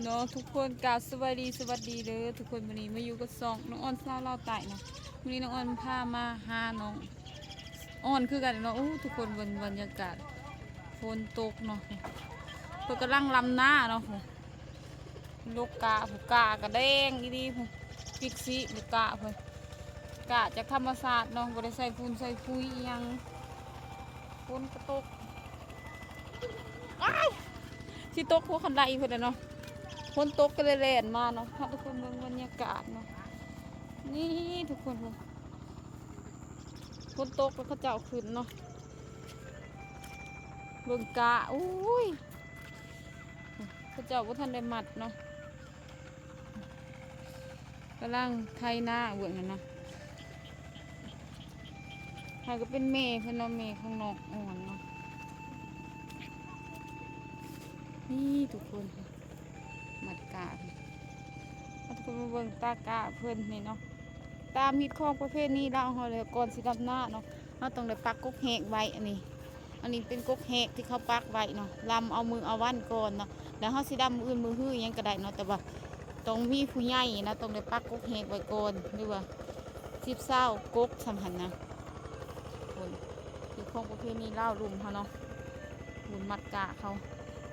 เนาะทุกคนกล่าวสวัสดีเด้อทุกคนวันนี้มาอยู่กับสองน้องอ้อนเศร้าเล่าไต่เนาะวันนี้น้องอ้อนพามาหาน้องอ้อนคือกันเนาะโอ้ทุกคนบรรยากาศฝนตกเนาะเพื่อกำลังลำหน้าเนาะลูกกะผูกะกระแดงอีดีผูปิกซีผูกะเพื่อกะจากธรรมศาสตร์เนาะบริใส่ปูนใส่ปุยยังฝนกระตกที่ตกหัวคันไดเพื่อนเนาะฝนตกก็เลยแล่นมาเนาะทุกคนเบิ่งบรรยากาศเนาะนี่ทุกคนฝนตกแล้วเขาเจ้าขึ้นเนาะเบิ่งกะอุ้ยเขาเจ้าก็ทันได้มัดเนาะกำลังไทยหน้าเบิ่งนั่นเนาะใครก็เป็นเมย์เพื่อนเนาะเมย์ของน้องอ่อนเนาะนี่ทุกคนมัดกะทุกคนมาเบิ่งตากะเพื่อนนี่เนาะตามฮิตของประเภทนี้เราเอาเลยก่อนสิดำหน้าเนาะเราต้องได้ปักกกแหกไว้อันนี้เป็นกกแหกที่เขาปักไว้เนาะลำเอามือเอาวันก่อนเนาะแล้วเขาสิดำมืออื่นมือหื้อยังก็ได้เนาะแต่ว่าต้องมีผู้ใหญ่นะต้องได้ปักกกแหกไว้ก่อนหรือว่า10 20กกสำคัญนะคนคือของประเภทนี้เล่ารุมเขาเนาะหุ่นมัดกะเขา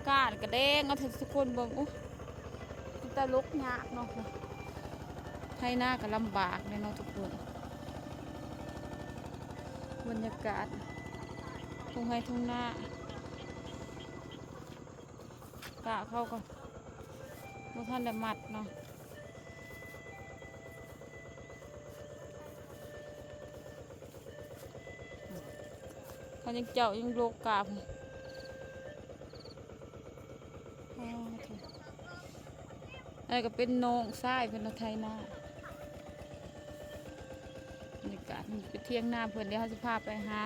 กะกระแดงเอาทุกคนเบิ่งอุ๊ตะลกยากเนาะไทยหน้าก็ลำบากเลยเนาะทุกคนบรรยากาศทุ่งไร่ทุ่งนากะเข้าก็พวกท่านได้มัดเนาะเขายังเจาะยังโลกกาบอะไรก็เป็นนองทรายเป็นไทยหน้าบรรยากาศมันไปเที่ยงหน้าเพื่อนเดี๋ยวเขาจะพาไปหา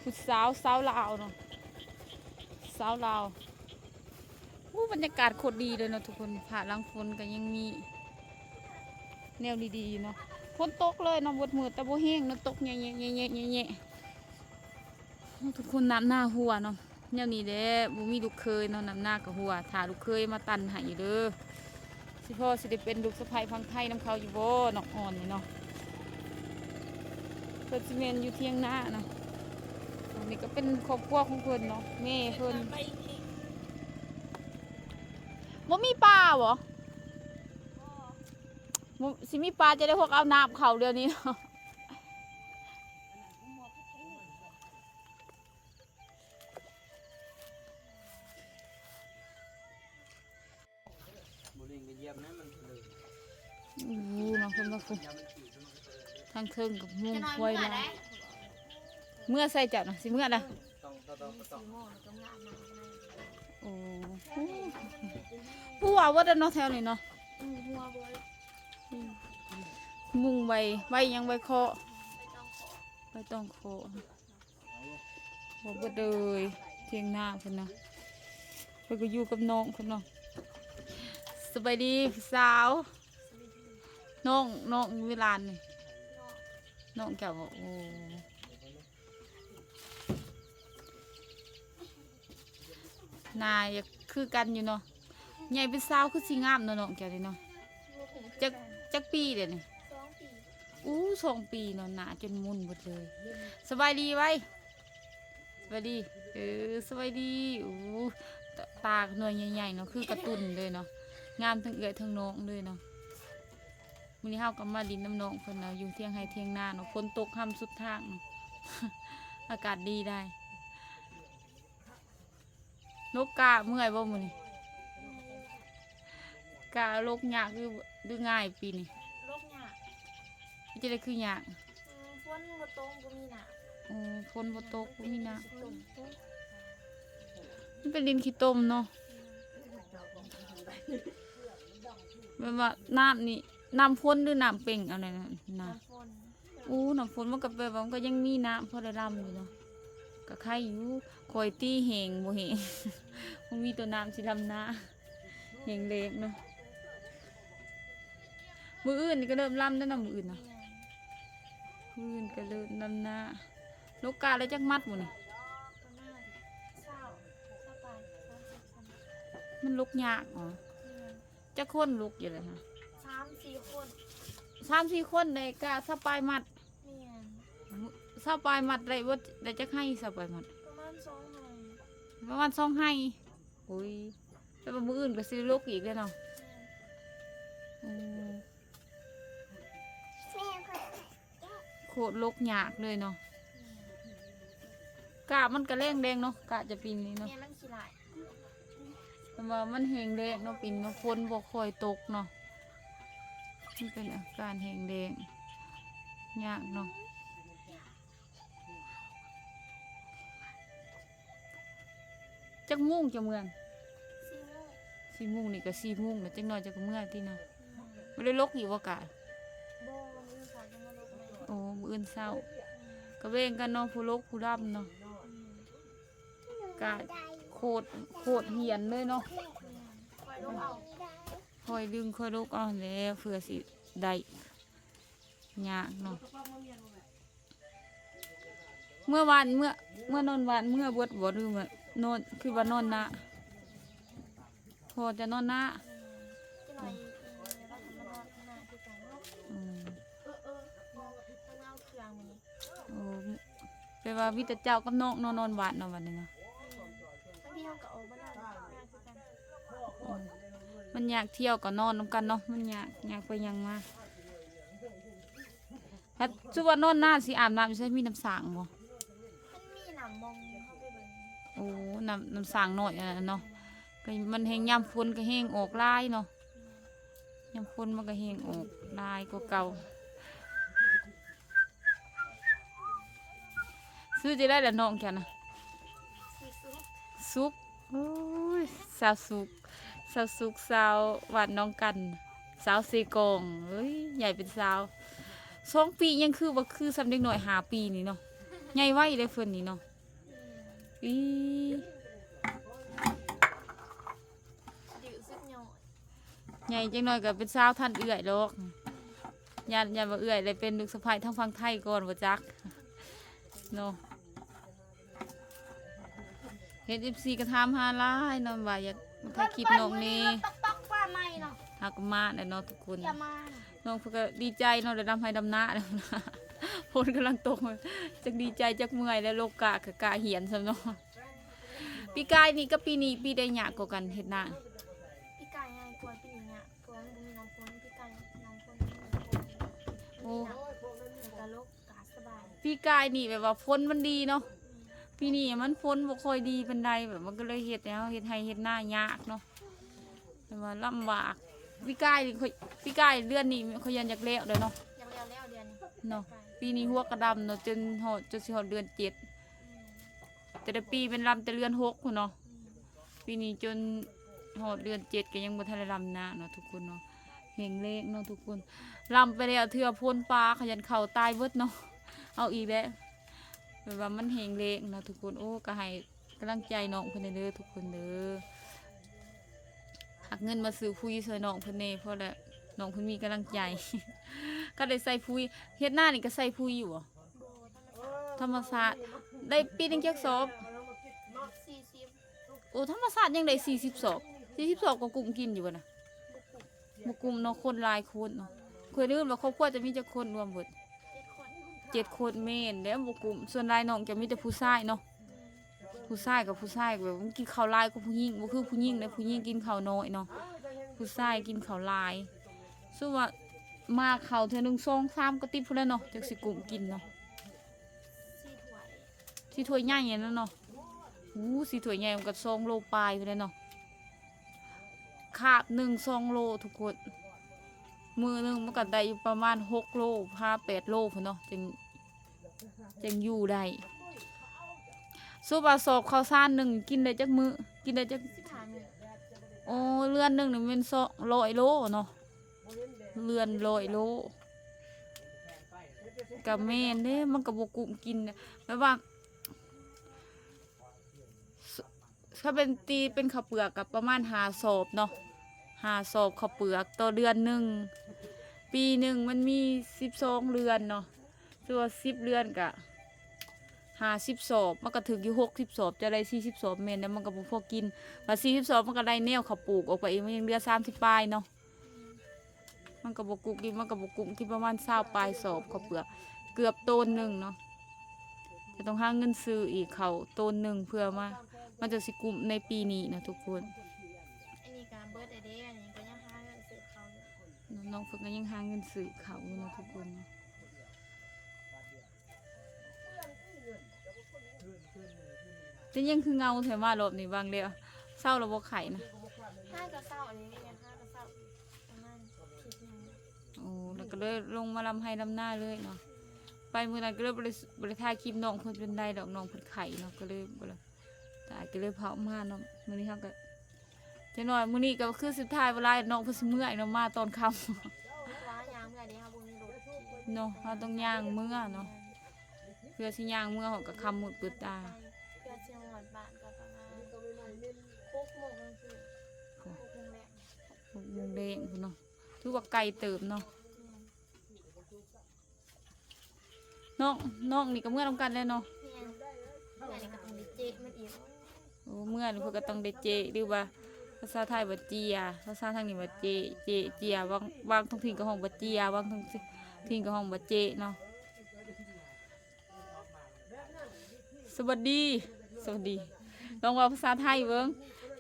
คือสาวลาวเนาะสาวลาวบรรยากาศโคตรดีเลยเนาะทุกคนผ่าลังฝนก็ยังมีแนวดีๆเนาะฝนตกเลยเนาะบดมือแต่โบแห้งเนาะตกเงี้ยทุกคนน้ำหน้าหัวเนาะแนวนี้เด้บุมีลูกเคยเนาะน้ำหน้ากับหัวถ่าลูกเคยมาตันหายอยู่เด้อสิพ่อสิได้เป็นลูกสะใภ้พังไทยน้ำเขาอยู่บ่น้องอ่อนนี่เนาะเพิ่นสิเมนอยู่เที่ยงหน้าเนาะนี่ก็เป็นครอบครัวของเพิ่นเนาะแม่เพิ่นบ่มีปลาบ่สิมีปลาจะได้พวกเอาน้ำเขาเดี๋ยวนี้เนาะน้องคนมาคุยทางเทิงกับมุ้งควยละเมื่อใส่จัดนะสิเมื่อนะโอ้ผู้ว่าวัดเนาะแถวนี้เนาะมุ้งใบยังใบเคาะใบต้องเคาะบอกว่าเลยเทียงหน้าเพิ่นเนาะเพิ่นก็อยู่กับน้องเพิ่นเนาะสบายดีสาวน้องเวลานี่น้องแก้วโอ้นายคือกันอยู่เนาะใหญ่เป็นสาวคือสีงามเนาะน้องแก้วนี่เนาะจักปีเดี๋ยวนี้2 ปีเนาะหนาจนมุนหมดเลยสบายดีไว้สบายดีสบายดีตาหน่วยใหญ่ๆเนาะคือกระตุนเลยเนาะงามทั้งเอื้อยทั้งน้องเลยเนาะมื้อนี้เฮาก็มาดินน้ำน้องเพิ่นเนาะอยู่เที่ยงไห้เที่ยงนาเนาะฝนตกค่ำสุดทางเนาะ อากาศดีได้นกกาเมื่อยบ่มื้อนี้กาโรคยากหรือง่ายปีนี้โรคหยาจะได้คือหยากฝนบ่ตกบ่มีหนาฝนบ่ตกบ่มีน้ำมันเป็นดินขี้ต้มเนาะแบบว่าน้ำนี่น้ำฝนหรือน้ำเป่งอะไรนะน้ำฝนมันก็แบบว่ามันก็ยังมีน้ำพอได้รำอยู่เนาะก็ใครอยู่คอยตีเหงบ่เหง มันมีตัวน้ำสิทำน้าเหงเล็กเนาะมืออื่นนี่ก็เริ่มรำแล้วนะมืออื่นนะมืออื่นก็เริ่มรำน้านกกาเลยจักมัดหมดนี่ มันลุกยากอ๋อจะคนลุกอยู่เลยค่ะ 3-4 คน 3-4 คนในกะสปายมัด แม่น สปายมัดได้บ่ได้จักให้สปายมัด ประมาณ2หน่อย ประมาณ2ให้โอ้ยแต่ว่ามื้ออื่นก็สิลุกอีกแล้วเนาะอืมโคตรลุกยากเลยเนาะกะมันก็แรงแดงเนาะกะจะปีนี้เนาะ แม่มันขี้หลาย แต่ว่ามันแห้งแล้งเนาะปีนี้เนาะฝนบ่ค่อยตกเนาะมันเป็นอาการแห้งแล้งยากเนาะจักมุ่งจะเมือง 4โมง 4 โมงนี่ก็4 โมงแล้วจักหน่อยจะก็เมื่อที่เนาะบ่ได้ลกอยู่ว่ากะ บ่มื้อเช้าจะมาลงแม่ โอ้มื้ออื่นเช้าก็เวงกันเนาะผู้ลกผู้รับเนาะกะโคตรเหียนเลยเนาะ คอยลงเอา คอยดึงคอยลกเอาแล้วเพื่อสิได้ยากเนาะเมื่อวานเมื่อนอนวานเมื่อบดบ่ลืมว่านอนคือว่านอนนะพอจะนอนนะ ที่หน่อยเราทำมานอนหน้าคือกันเนาะ อืม ต้องเอาเครื่องมื้อนี้ โอ้แปลว่ามีแต่เจ้ากับน้องนอนวานเนาะวันนี้เนาะ บางทีเราก็ออกมานอนหน้าคือกัน อืมมันอยากเที่ยวก็นอนนำกันเนาะมันอยากไปยังมาถ้าสุว่านอนหน้าสิอาบน้ำใช่มีน้ำสางบ่ มันมีหนำมองเข้าไปเบิ่ง โอ้น้ำสางหน่อยอะเนาะก็มันแห้งยามฝนก็แห้งออกลายเนาะยามฝนมันก็แห้งออกลายกว่าเก่าซื้อจะได้แต่น้องแค่นะ สิซุป ซุปโอ้ยสาวสุกสาวหวานน้องกันสาวเซกองเอ้ยใหญ่เป็นสาว2 ปียังคือว่าคือสำเด็กหน่อย5 ปีนี่เนาะใหญ่ไว้เลยเพิ่นนี่เนาะอี ดื้อสุดยอด ใหญ่จังหน่อยก็เป็นสาวท่านเอื้อยดอกยันว่าเอื้อยเลยเป็นลูกสะใภ้ทางฝั่งไทยก่อนบ่จักเนาะเฮ็ด FC ก็ถามหาหลายเนาะว่าอยากมาถ่ายคลิปน้องนี่ ปักว่าไม่เนาะ หากมาได้เนาะทุกคน อย่ามา น้องเพิ่นก็ดีใจเนาะได้ดำให้ดำนาแล้วนะ ฝนกำลังตกจักดีใจจักเมื่อยแล้วโลกะก็กะเหียนซำเนาะปีกายนี่กับปีนี้ปีได้ยากกว่ากันเฮ็ดนา พี่ไก่ง่ายกว่าพี่เนี่ยกลัวมันมีน้ำฝนพี่ไก่น้ำฝน โอ้ กะลกกะสบาย ปีกายนี่แบบว่าฝนมันดีเนาะปีนี้มันฝนบ่ค่อยดีปานใดแบบมันก็เลยเฮ็ดแล้วเฮ็ดให้เฮ็ดหน้ายากเนาะแต่ว่าลำบากปีกายนี่ค่อยปีกายเดือนนี้เขายันอยากแล้วเด้อเนาะ ยังแล้วเดือนนี้ เนาะปีนี้หัวกระดำเนาะจนสิฮอดเดือน7แต่ละปีเป็นลำแต่เดือน6พุ่นเนาะปีนี้จนฮอดเดือน7ก็ยังบ่ทันได้ลำนาเนาะทุกคนเนาะแห้งแล้งเนาะทุกคนลำไปแล้วเทื่อพ่นปลาเขายันเข้าตายเบิดเนาะเอาอีกแล้วแบบว่ามันแห้งแล้งเนาะทุกคนโอ้ก็ให้กำลังใจน้องเพิ่นเด้อทุกคนเด้อหักเงินมาซื้อปุ๋ยช่วยน้องเพิ่นแน่เพราะว่าน้องเพิ่นมีกำลังใจ ก็ได้ใส่ปุ๋ยเฮ็ดหน้านี่ก็ใส่ปุ๋ยอยู่บ่ โบธรรมศาสตร์ ธรรมศาสตร์ได้ปีหนึงจักสอบ 40 โอ้ธรรมศาสตร์ยังได้40 สอบ40 สอบก็กุ้มกินอยู่บ่น่ะบ่กุ้มเนาะคนหลายคนเนาะเคยลืมว่าครอบครัวจะมีจักคนรวมเบิด 7 คน 7 คนแม่นแล้วบ่กุ้มส่วนหลายน้องจะมีแต่ผู้ชายเนาะผู้ชายกับผู้ชายแบบมันกินข้าวหลายกว่าผู้หญิงบ่คือผู้หญิงนะผู้หญิงกินข้าวน้อยเนาะผู้ชายกินข้าวหลายสู้ว่ามาข้าวเทื่อหนึง2 3ก็ติดพุ่นแล้วเนาะจักสิกุ้มกินเนาะ 4 ถ้วย ที่ถ้วยใหญ่นั่นเนาะสิถ้วยใหญ่มันก็2 โลปลายพุ่นเลยเนาะขาบ1 2 โลทุกคนมือหนึงมันก็ได้อยู่ประมาณ6 โล5 8 โลพุ่นเนาะจึงอยู่ได้สู้ว่าสอบข้าวสารหนึ่งกินได้จักมื้อกินได้จัก 15มื้อ โอ้เรือนหนึ่งนี่มัน100 โลเนาะเรือน100 โลกับแม่นเด้มันก็บ่กุ้มกินนะแบบว่าถ้าเป็นตีเป็นข้าวเปลือกกับประมาณ5 สอบเนาะ5 สอบข้าวเปลือกต่อเดือนหนึ่งปีหนึ่งมันมี12 เรือนเนาะตัว10 เรือนกะ 50 สอบมันก็ถึงอยู่60 สอบจะได้40 สอบแม่นแล้วมันก็บ่พอกินว่า40 สอบมันก็ได้แนวเขาปลูกออกไปเองมันยังเหลือ30 ปลายเนาะมันก็บ่กุกกินมันก็บ่กุกกินประมาณ20 ปลายสอบเขาวเปลือกเกือบโตนหนึงเนาะจะต้องหาเงินซื้ออีกเขาโตนหนึงเพื่อมามันจะสิกุมในปีนี้นะทุกคน อันนี้การเบิร์ดไอเดียอันนี้ก็ยังหาเงินซื้อเขาอยู่ น้องๆฝึกก็ยังหาเงินซื้อเขาอยู่นะทุกคนเนาะจะยังคือเงาแถวมารอบนี้บางเดียวเศร้าระบบไข่นะ ห้ากระเซ้าอันนี้เนี่ยห้ากระเซ้าประมาณคิดหนึ่ง โอ้แล้วก็เลยลงมาลำให้ลำหน้าเลยเนาะไปมือนั้นก็เลยบริถ่ายคลิปน้องเพิ่นเป็นได้ดอกน้องเพิ่นไข่เนาะก็เลยบ่ละตายก็เลยเผามาเนาะมื้อนี้เฮาก็จะหน่อยมื้อนี้ก็คือสุดท้ายเวลาน้องเพิ่นสิเมื่อยเนาะมาตอนค่ำ ร้านยางเมื่อเดียวบุญรถ เนาะเราต้องย่างเมื่อเนาะเพื่อสิย่างเมื่อเฮาก็ค่ำมืดเปิดตา เพื่อเชียงหวัดบ้านก็ประมาณ6 โมงกลางคืน6 โมงแรก มุงเด้งพุ่นเนาะถือว่าไกลเติบเนาะน้องนี่ก็เมื่อนํกันแล้วเนาะ เนี่ยนี่ก็ต้องดิเจมันอีก โอ้เมื่อนี่เพิ่นก็ต้องได้เจหรือว่าภาษาไทยว่าเจียภาษาทางนี้ว่าเจเจียบางท้องถิ่นก็ห้องว่าเจียบางท้องถิ่นก็ห้องว่าเจเนาะสวัสดีลองว่าภาษาไทยเบิ่ง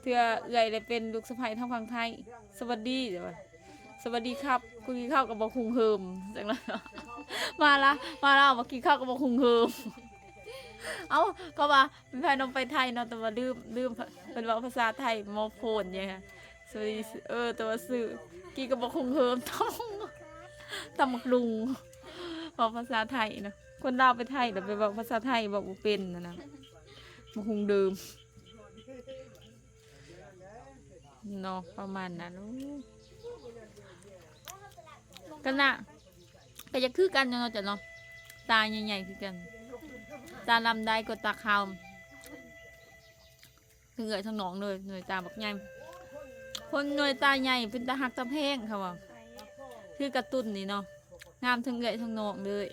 เทื่อเอื้อยได้เป็นลูกสะใภ้ทางฝั่งไทยสวัสดีเดี๋ยวว่าสวัสดีครับกูกินข้าวกับบ่คุงเฮิมจังนั้นเนาะมาละมากินข้าวกับบ่คุงเฮิม เอ้าก็ว่าเป็นแฟนน้องไปไทยเนาะแต่ว่าลืมเป็นว่าภาษาไทยมอโฟนเนี่ยค่ะสวัสดีแต่ว่าสื่อกี่ก็บอกคงเฮิมต้องมักลุงบอกภาษาไทยเนาะคนลาวไปไทยแต่ไปบอกภาษาไทยบอกบ่เป็นนะบ่คงเดิมเนาะประมาณนั้นกันน่ะก็จะคือกันเนาะจ้ะเนาะตาใหญ่ๆคือกันตาลำได้ก็ตาขาวทั้งเอ๋ยทั้งหนองเลยหน่วยตาบักใหญ่คนหน่วยตาใหญ่เป็นตาหักตาแพงค่ะว่า ไป คือกระตุ้นนี่เนาะงามทั้งเอ๋ยทั้งหนองเลย